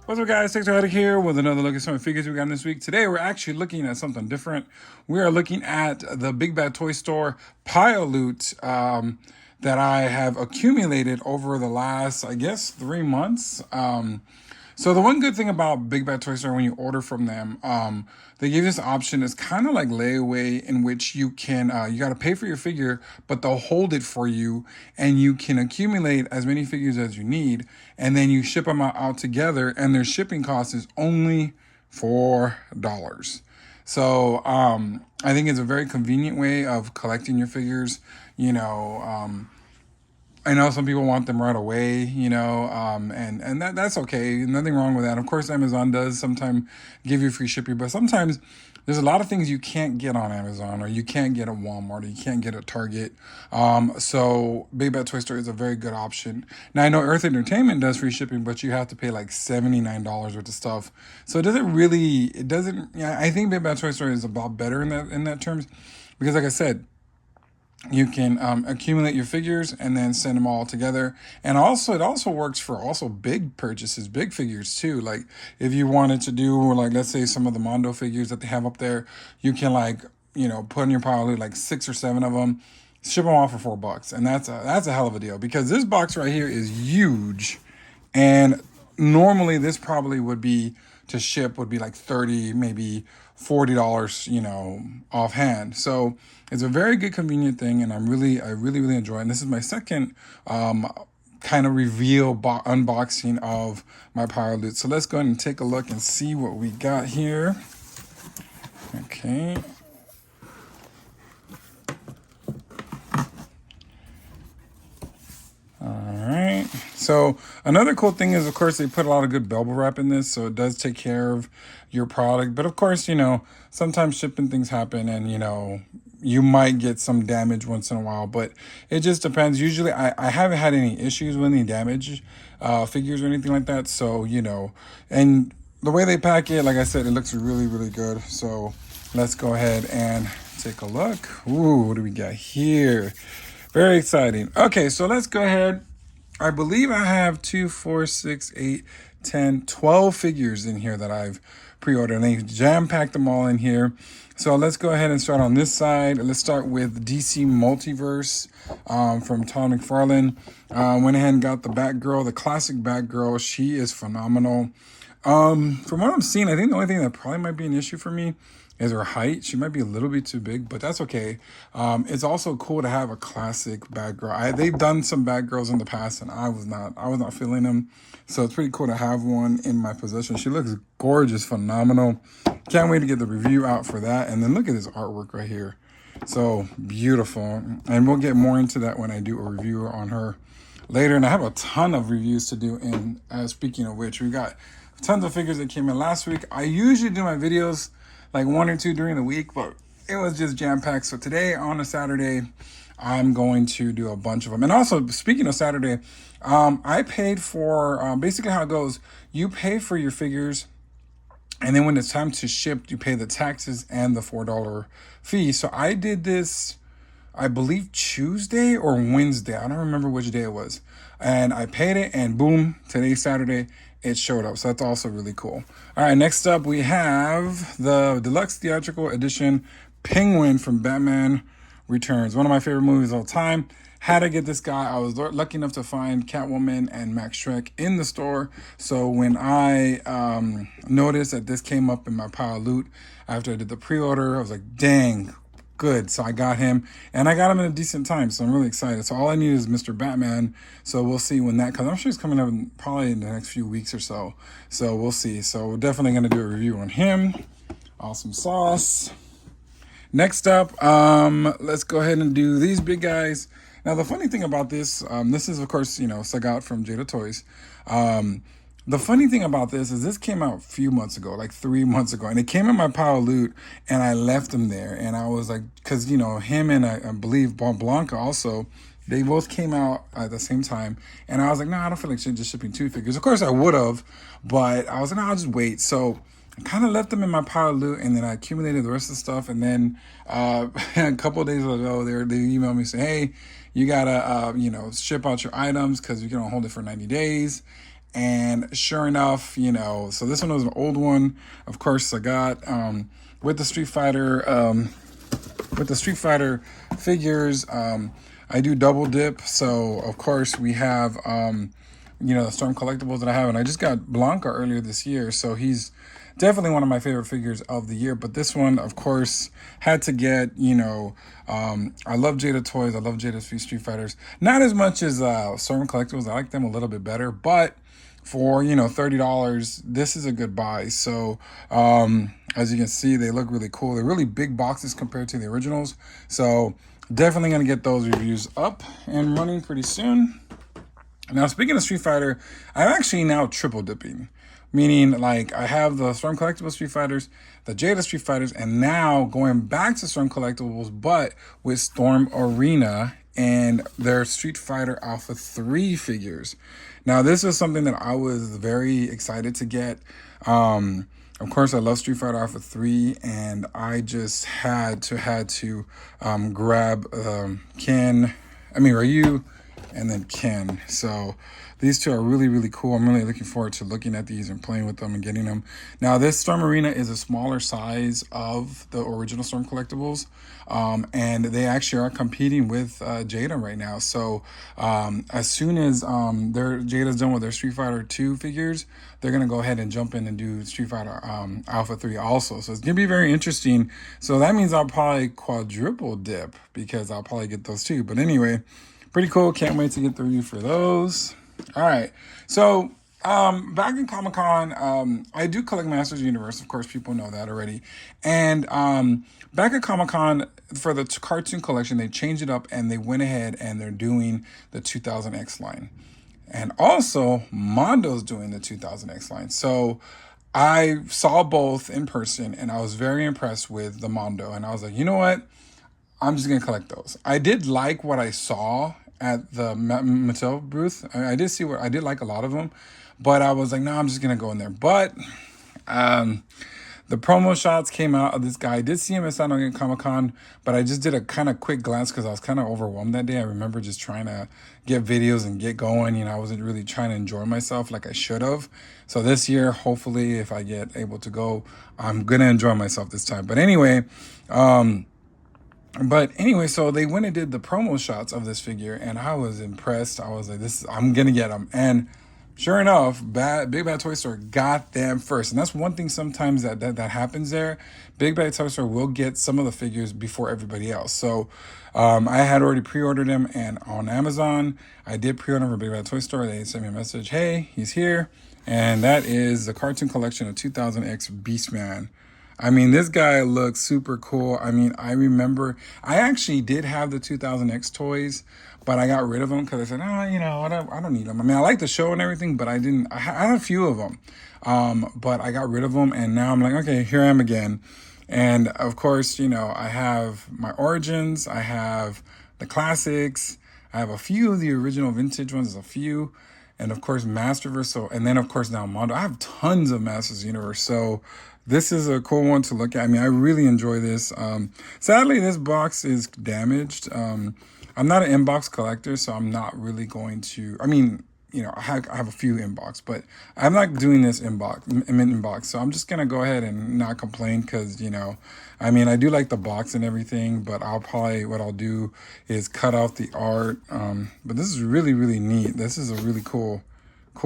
What's up, guys? Textaholic here with another look at some of the figures we got this week. Today, we're actually looking at something different. We are looking at the Big Bad Toy Store pile loot that I have accumulated over the last, I guess, 3 months. So the one good thing about Big Bad Toy Store when you order from them, they give this option. It's kind of like layaway, in which you can you got to pay for your figure, but they'll hold it for you, and you can accumulate as many figures as you need, and then you ship them out together, and their shipping cost is only $4. So I think it's a very convenient way of collecting your figures. I know some people want them right away, and that's okay. Nothing wrong with that. Of course, Amazon does sometimes give you free shipping, but sometimes there's a lot of things you can't get on Amazon, or you can't get at Walmart, or you can't get at Target. So Big Bad Toy Store is a very good option. Now, I know Earth Entertainment does free shipping, but you have to pay like $79 worth of stuff. So I think Big Bad Toy Store is a lot better in that terms, because like I said, you can accumulate your figures and then send them all together. And also, it also works for big purchases, big figures too. Like if you wanted to do, like, let's say some of the Mondo figures that they have up there, you can put in your pile like 6 or 7 of them, ship them off for $4. And that's a hell of a deal, because this box right here is huge. And normally this probably would be like $30, maybe $40, offhand. So it's a very good, convenient thing, and I really enjoy it. And this is my second kind of unboxing of my pile loot. So let's go ahead and take a look and see what we got here. Okay. Alright, so another cool thing is, of course, they put a lot of good bubble wrap in this, so it does take care of your product. But of course, sometimes shipping things happen, and you might get some damage once in a while, but it just depends. Usually I haven't had any issues with any damage figures or anything like that. So, and the way they pack it, like I said, it looks really good. So let's go ahead and take a look. Ooh, what do we got here? Very exciting. Okay, so let's go ahead. I believe I have 2, 4, 6, 8, 10, 12 figures in here that I've pre-ordered, and they jam-packed them all in here. So let's go ahead and start on this side. Let's start with DC Multiverse from Todd McFarlane. Went ahead and got the Batgirl, the classic Batgirl. She is phenomenal. From what I'm seeing, I think the only thing that probably might be an issue for me is her height. She might be a little bit too big, but that's okay. It's also cool to have a classic Batgirl. They've done some Batgirls in the past, and I was not feeling them. So it's pretty cool to have one in my possession. She looks gorgeous, phenomenal. Can't wait to get the review out for that. And then look at this artwork right here. So beautiful. And we'll get more into that when I do a review on her later. And I have a ton of reviews to do. And speaking of which, we got tons of figures that came in last week. I usually do my videos like 1 or 2 during the week, but it was just jam-packed. So today, on a Saturday, I'm going to do a bunch of them. And also, speaking of Saturday, I paid for, basically how it goes, you pay for your figures, and then when it's time to ship, you pay the taxes and the $4 fee. So I did this, I believe, Tuesday or Wednesday. I don't remember which day it was. And I paid it, and boom, today's Saturday, it showed up. So that's also really cool. All right, next up we have the Deluxe Theatrical Edition Penguin from Batman Returns. One of my favorite movies of all time. Had to get this guy. I was lucky enough to find Catwoman and Max Schreck in the store. So when I noticed that this came up in my pile of loot after I did the pre-order, I was like, dang, good. So I got him, and I got him in a decent time. So I'm really excited. So all I need is Mr. Batman. So we'll see when that comes. I'm sure he's coming up probably in the next few weeks or so. So we'll see. So we're definitely going to do a review on him. Awesome sauce. Next up, let's go ahead and do these big guys. Now, the funny thing about this, this is, of course, Sagat from Jada Toys. The funny thing about this came out a few months ago, like 3 months ago, and it came in my pile of loot, and I left them there. And I was like, because, him and I believe Blanca also, they both came out at the same time. And I was like, no, I don't feel like just shipping 2 figures. Of course, I would have, but I was like, no, I'll just wait. So kind of left them in my pile of loot, and then I accumulated the rest of the stuff. And then a couple of days ago, they emailed me saying, "Hey, you gotta ship out your items because you can only hold it for 90 days." And sure enough, so this one was an old one. Of course, I got with the Street Fighter figures. I do double dip, so of course we have the Storm collectibles that I have, and I just got Blanca earlier this year, so he's definitely one of my favorite figures of the year. But this one, of course, had to get. I love Jada toys. I love Jada Street Fighters. Not as much as Storm collectibles. I like them a little bit better, but for $30, this is a good buy. So as you can see, they look really cool. They're really big boxes compared to the originals, so definitely gonna get those reviews up and running pretty soon. Now, speaking of Street Fighter, I'm actually now triple dipping, meaning like I have the Storm Collectibles Street Fighters, the Jada Street Fighters, and now going back to Storm Collectibles, but with Storm Arena and their Street Fighter Alpha 3 figures. Now, this is something that I was very excited to get. Of course, I love Street Fighter Alpha 3, and I just had to grab Ryu, and then Ken. So these two are really, really cool. I'm really looking forward to looking at these and playing with them and getting them. Now, this Storm Arena is a smaller size of the original Storm collectibles, and they actually are competing with Jada right now. So as soon as Jada's done with their Street Fighter 2 figures, they're going to go ahead and jump in and do Street Fighter Alpha 3 also. So it's going to be very interesting. So that means I'll probably quadruple dip because I'll probably get those too. But anyway, pretty cool. Can't wait to get the review for those. All right. So back in Comic-Con, I do collect Masters Universe. Of course, people know that already. And back at Comic-Con, for the cartoon collection, they changed it up and they went ahead and they're doing the 2000X line. And also, Mondo's doing the 2000X line. So I saw both in person and I was very impressed with the Mondo. And I was like, you know what? I'm just going to collect those. I did like what I saw at the Mattel booth. I did like a lot of them, but I was like, no, I'm just going to go in there. But the promo shots came out of this guy. I did see him at San Diego Comic-Con, but I just did a kind of quick glance because I was kind of overwhelmed that day. I remember just trying to get videos and get going. I wasn't really trying to enjoy myself like I should have. So this year, hopefully, if I get able to go, I'm going to enjoy myself this time. But anyway, so they went and did the promo shots of this figure, and I was impressed. I was like, I'm going to get them. And sure enough, Big Bad Toy Store got them first. And that's one thing sometimes that happens there. Big Bad Toy Store will get some of the figures before everybody else. So I had already pre-ordered them, and on Amazon, I did pre-order for Big Bad Toy Store. They sent me a message, hey, he's here. And that is the cartoon collection of 2000X Beastman. I mean, this guy looks super cool. I mean, I remember I actually did have the 2000X toys, but I got rid of them because I said, I don't need them. I mean, I like the show and everything, but I didn't. I had a few of them, but I got rid of them, and now I'm like, okay, here I am again. And of course, I have my Origins, I have the classics, I have a few of the original vintage ones, a few. And of course, Masterverse. So, and then of course now Mondo. I have tons of Masters Universe. So this is a cool one to look at. I mean, I really enjoy this. Sadly, this box is damaged. I'm not an inbox collector, so I'm not really going to. I mean, I have a few inbox, but I'm not doing this inbox. So I'm just gonna go ahead and not complain because I mean, I do like the box and everything, but what I'll do is cut out the art. But this is really, really neat. This is a really cool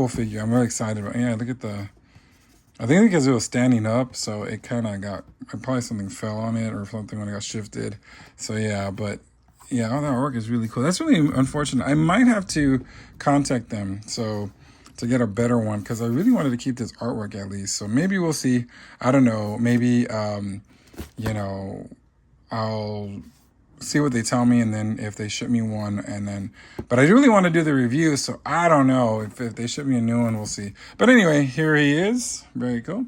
figure. I'm really excited about it. Yeah, look at I think because it was standing up, so it kind of probably something fell on it or something when it got shifted. So yeah, but yeah, all that artwork is really cool. That's really unfortunate. I might have to contact them to get a better one because I really wanted to keep this artwork at least. So maybe we'll see. I don't know. Maybe I'll see what they tell me, and then if they ship me one, but I really want to do the review, so I don't know if they ship me a new one, we'll see. But anyway, here he is. Very cool.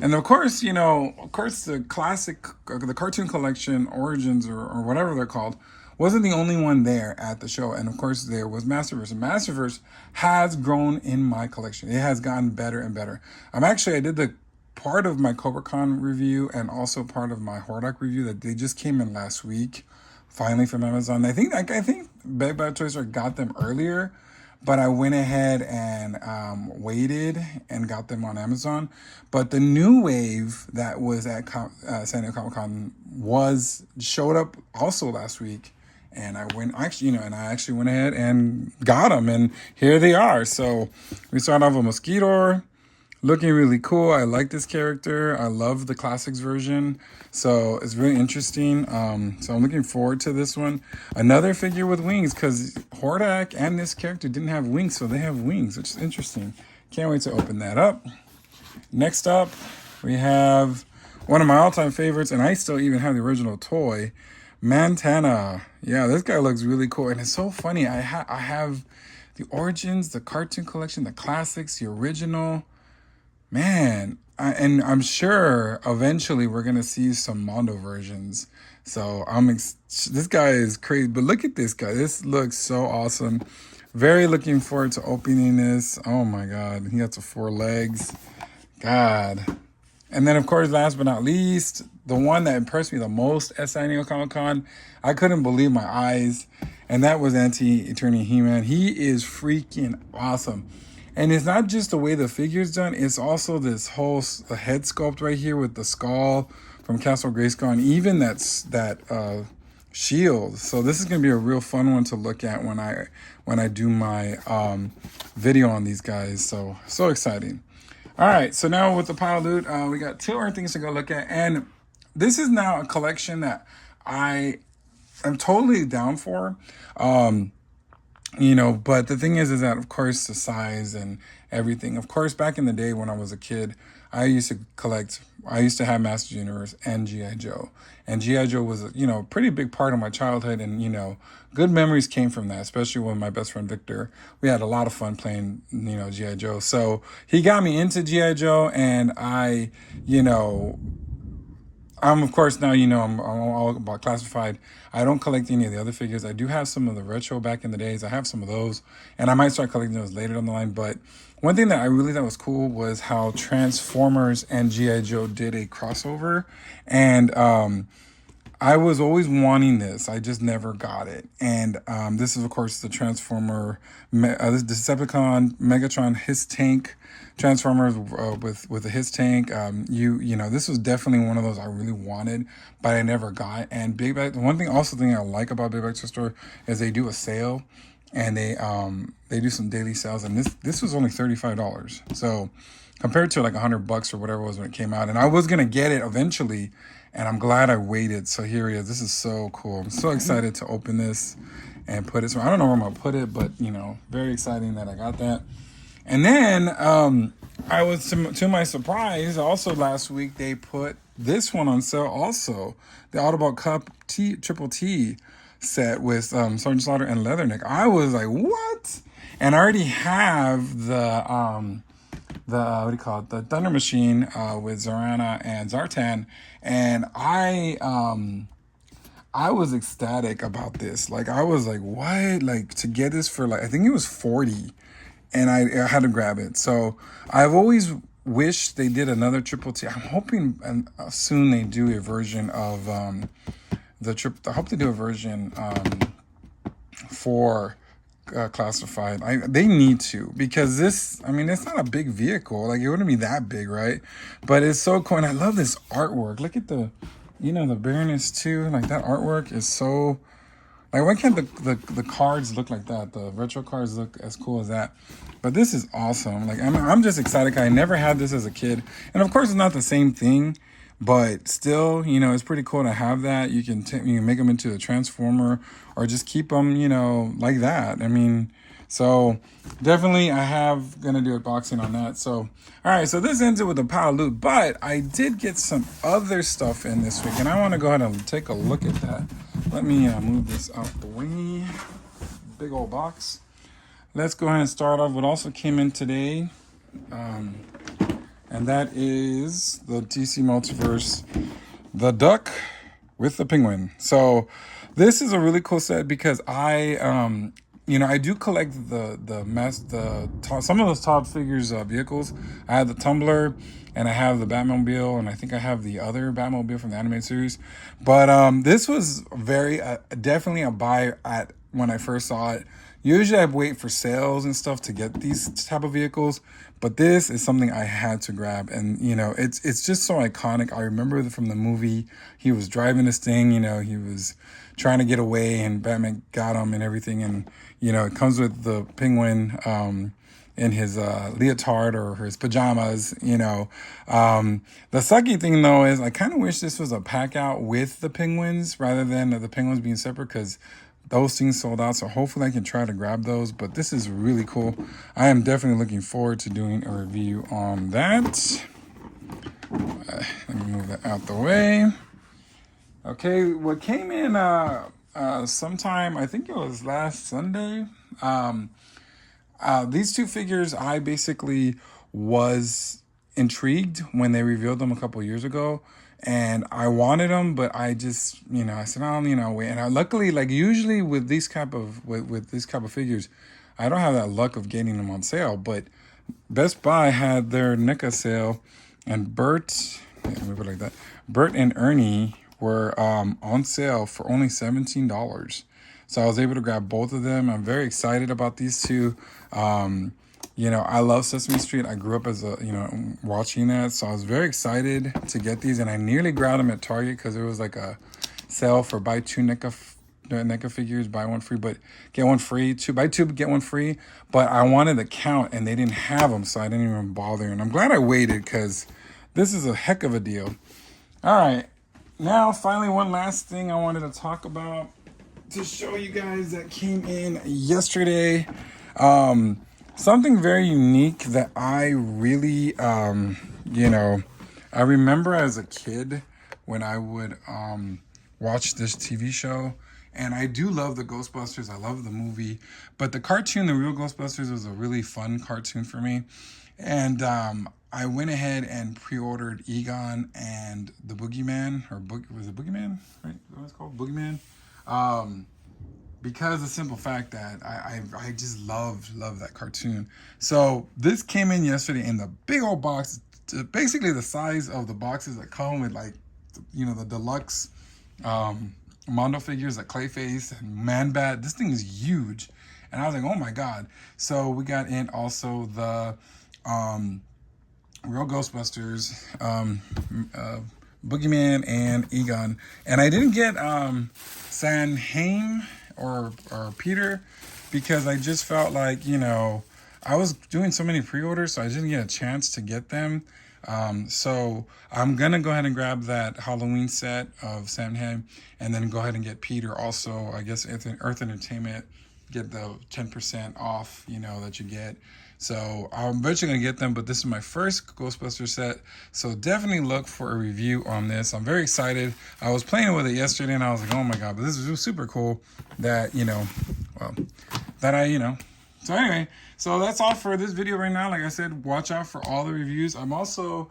And of course, the classic, the cartoon collection, Origins, or whatever they're called, wasn't the only one there at the show. And of course, there was Masterverse. And Masterverse has grown in my collection. It has gotten better and better. I did the part of my CobraCon review and also part of my Hordak review that they just came in last week, finally from Amazon. I think Big Bad Toy Store got them earlier, but I went ahead and waited and got them on Amazon. But the new wave that was at San Diego Comic Con showed up also last week, and I actually went ahead and got them, and here they are. So we start off with Mosquito, looking really cool. I like this character. I love the classics version, so it's really interesting. So I'm looking forward to this one. Another figure with wings, because Hordak and this character didn't have wings, so they have wings, which is interesting. Can't wait to open that up. Next up, we have one of my all-time favorites, and I still even have the original toy, Montana. Yeah, this guy looks really cool, and it's so funny. I have the Origins, the cartoon collection, the classics, the original. Man, and I'm sure eventually we're gonna see some Mondo versions. So this guy is crazy, but look at this guy. This looks so awesome. Very looking forward to opening this. Oh my God, he has the 4 legs. God. And then, of course, last but not least, the one that impressed me the most at San Diego Comic Con, I couldn't believe my eyes, and that was Anti-Eternia He-Man. He is freaking awesome. And it's not just the way the figure's done, it's also this whole head sculpt right here with the skull from Castle Grayskull, and even that shield. So this is going to be a real fun one to look at when I do my video on these guys. So exciting. All right, so now with the pile of loot, we got 2 other things to go look at. And this is now a collection that I am totally down for. But the thing is that, of course, the size and everything. Of course, back in the day when I was a kid, I used to have Masters Universe and G.I. Joe. And G.I. Joe was, a pretty big part of my childhood. And, good memories came from that, especially with my best friend Victor. We had a lot of fun playing, G.I. Joe. So he got me into G.I. Joe, and I'm, of course, now, I'm all about classified. I don't collect any of the other figures. I do have some of the retro back in the days. I have some of those, and I might start collecting those later down the line. But one thing that I really thought was cool was how Transformers and G.I. Joe did a crossover. And I was always wanting this. I just never got it. And this is, of course, the Transformer, this Decepticon, Megatron, his tank, Transformers with his tank. This was definitely one of those I really wanted, but I never got. And one thing I like about Big Bad Toy Store is they do a sale, and they do some daily sales. And this was only $35. So compared to like $100 or whatever it was when it came out, and I was gonna get it eventually. And I'm glad I waited. So here he is. This is so cool. I'm so excited to open this and put it. So I don't know where I'm going to put it, but, very exciting that I got that. And then I was, to my surprise, also last week, they put this one on sale also. The Autobot Cup Triple T set with Sergeant Slaughter and Leatherneck. I was like, what? And I already have the the Thunder Machine with Zorana and Zartan, and I was ecstatic about this. Like, I was like, what? Like, to get this for I think it was $40, and I had to grab it. So I've always wished they did another Triple T. I'm hoping soon they do a version of I hope they do a version for classified. They need to, because it's not a big vehicle. Like, it wouldn't be that big, right? But it's so cool, and I love this artwork. Look at the Baroness too. Like, that artwork is so. Like, why can't the cards look like that? The retro cards look as cool as that. But this is awesome. Like, I'm just excited. I never had this as a kid, and of course, it's not the same thing. But still, it's pretty cool to have that. You can make them into a Transformer, or just keep them, like that. So definitely I have going to do a boxing on that. So, all right. So this ends it with a pile of loot. But I did get some other stuff in this week, and I want to go ahead and take a look at that. Let me move this out the way. Big old box. Let's go ahead and start off what also came in today. And that is the DC Multiverse, the Duck with the Penguin. So this is a really cool set because I do collect some of those top figures vehicles. I have the Tumbler, and I have the Batmobile, and I think I have the other Batmobile from the animated series. But this was very definitely a buy at when I first saw it. Usually I wait for sales and stuff to get these type of vehicles, but this is something I had to grab. And you know, it's just so iconic. I remember from the movie, he was driving this thing, you know, he was trying to get away and Batman got him and everything. And you know, it comes with the Penguin in his leotard or his pajamas, you know. The sucky thing though is I kind of wish this was a pack out with the Penguins rather than the Penguins being separate, because those things sold out. So hopefully I can try to grab those, but this is really cool. I am definitely looking forward to doing a review on that. Let me move that out the way. Okay, what came in sometime, I think it was last Sunday. These two figures, I basically was intrigued when they revealed them a couple years ago, and I wanted them, but I just, you know, I said, oh, you know, wait. And I luckily, like usually with these type of with these type of figures, I don't have that luck of getting them on sale. But Best Buy had their NECA sale, and Bert, let me put it like that. Bert and Ernie were on sale for only $17. So I was able to grab both of them. I'm very excited about these two. You know, I love Sesame Street. I grew up as a, you know, watching that. So I was very excited to get these, and I nearly grabbed them at Target because there was like a sale for buy two NECA figures, buy one free, but get one free. Buy two, get one free. But I wanted the count, and they didn't have them, so I didn't even bother. And I'm glad I waited because this is a heck of a deal. All right. Now, finally, one last thing I wanted to talk about to show you guys that came in yesterday. Something very unique that I really, you know, I remember as a kid when I would watch this TV show. And I do love the Ghostbusters. I love the movie. But the cartoon, The Real Ghostbusters, was a really fun cartoon for me. And I went ahead and pre-ordered Egon and the Boogeyman, or was it Boogeyman? Right? Is that what it's called? Boogeyman? Because the simple fact that I just love that cartoon. So this came in yesterday in the big old box, basically the size of the boxes that come with, like, you know, the deluxe Mondo figures like Clayface and Man-Bat. This thing is huge. And I was like, oh my God. So we got in also the Real Ghostbusters, Boogeyman and Egon. And I didn't get Sanheim or Peter because I just felt like, you know, I was doing so many pre-orders, so I didn't get a chance to get them. So I'm going to go ahead and grab that Halloween set of Sanheim and then go ahead and get Peter also. I guess Earth Entertainment get the 10% off, you know, that you get. So I'm eventually going to get them, but this is my first Ghostbuster set. So definitely look for a review on this. I'm very excited. I was playing with it yesterday and I was like, oh my God, but this is super cool that, you know, well, that I, you know. So anyway, so that's all for this video right now. Like I said, watch out for all the reviews. I'm also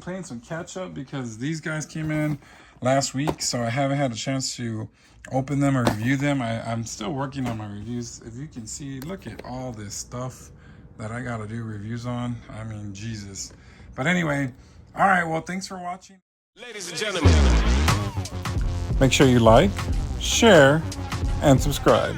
playing some catch up because these guys came in last week, so I haven't had a chance to open them or review them. I'm still working on my reviews. If you can see, look at all this stuff that I gotta do reviews on. I mean, Jesus. But anyway, all right, well, thanks for watching. Ladies and gentlemen, Make sure you like, share, and subscribe.